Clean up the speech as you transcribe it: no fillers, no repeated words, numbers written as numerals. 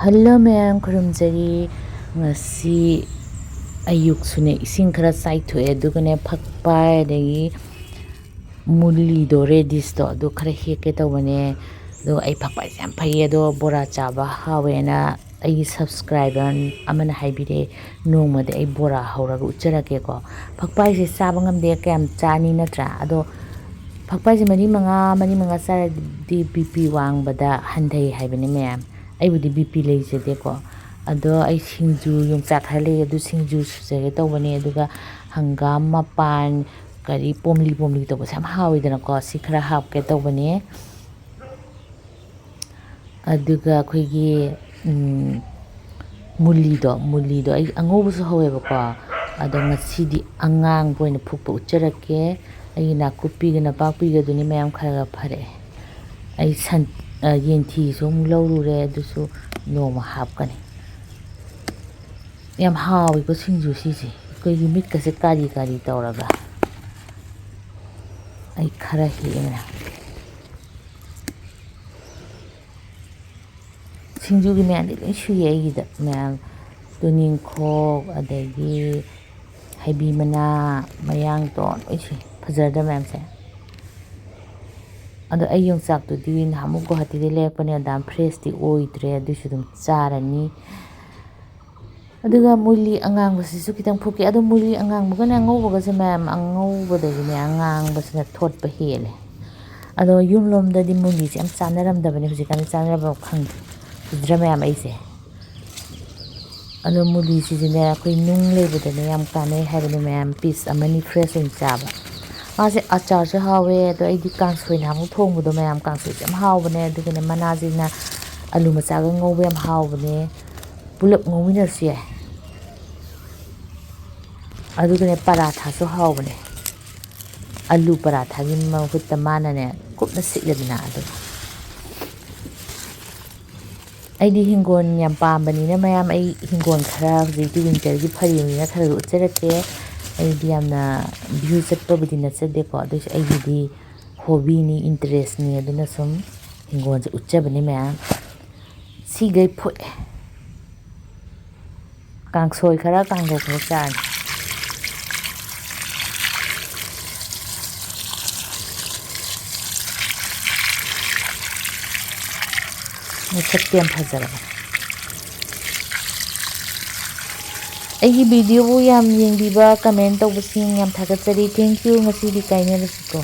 Hello ma'am, khurumjari ngasi ayuk sune ising khara saithoe dugane phakpai adagi muli do redis to do khara heke tawbane do ai phakpai yam phai do bora chaba hawe na ai subscriber amana haibire nongmade ai bora hauraga ucharake ko phakpai se chaba ngamde kam chani natra ado phakpai se mari manga sara di bp wangbada handai haibane ma'am aibudi bp leijede ko ado ai singju yongchak khale adu singju sujage tawbane aduga hangam mapan kari pomli to sam hawidana ko si khara hapke tawbane aduga khoigi muli do ai angobu su haweba ko ado ngasidi angang boina phukpa ucharake ai na kupi gana pakpi ga duni mayam khara phare ai san yenthi so mulawrure adusu noma hapkani yam hawi ko singju sisi khoigi mit ka se kari tawraga ai khara hena singju gi myan loi shuye ai da myan tuning khok adagi haibi mana mayang ton loi shu fajarda myan se ado ai yongchak tu di namu ko hati de lepane dam fresh ti oidre adusu dum charani aduga muli angang basisu kitang phuki ado muli angang bugana ngawbaga se ma'am angawbada gi angang basina thot pa hele ado yumlomda di muli se am chanaram da bane hujikan chanaraba khang drama yam aise ado muli si jine koi nung lebada ne yam kane habane ma'am piece amani fresh in chaba ase achar se hawe ado ai di kangsoi na mu thongbudo ma'am kangsoi jam hawbane adugane manajina alu macha ga ngawbe yam hawbane pulap ngawina se adugane paratha so hawbane alu paratha gi mahutta manane kupna sikledna adu ai di hingon yam pambani na mayam ai hingon khara ji di winter gi phari ni na khara ucharake ai di yamna view chatpa budi na chade ko adu ai di hobby ni interest ni aduna sum hingon je uchabani mayam si gai phu kangsoi khara kanggo khara chan Sekian fajar. Eigi video bu yam yang diba comment tau besing yam thagat sari thank you ngasi di kainnya resiko.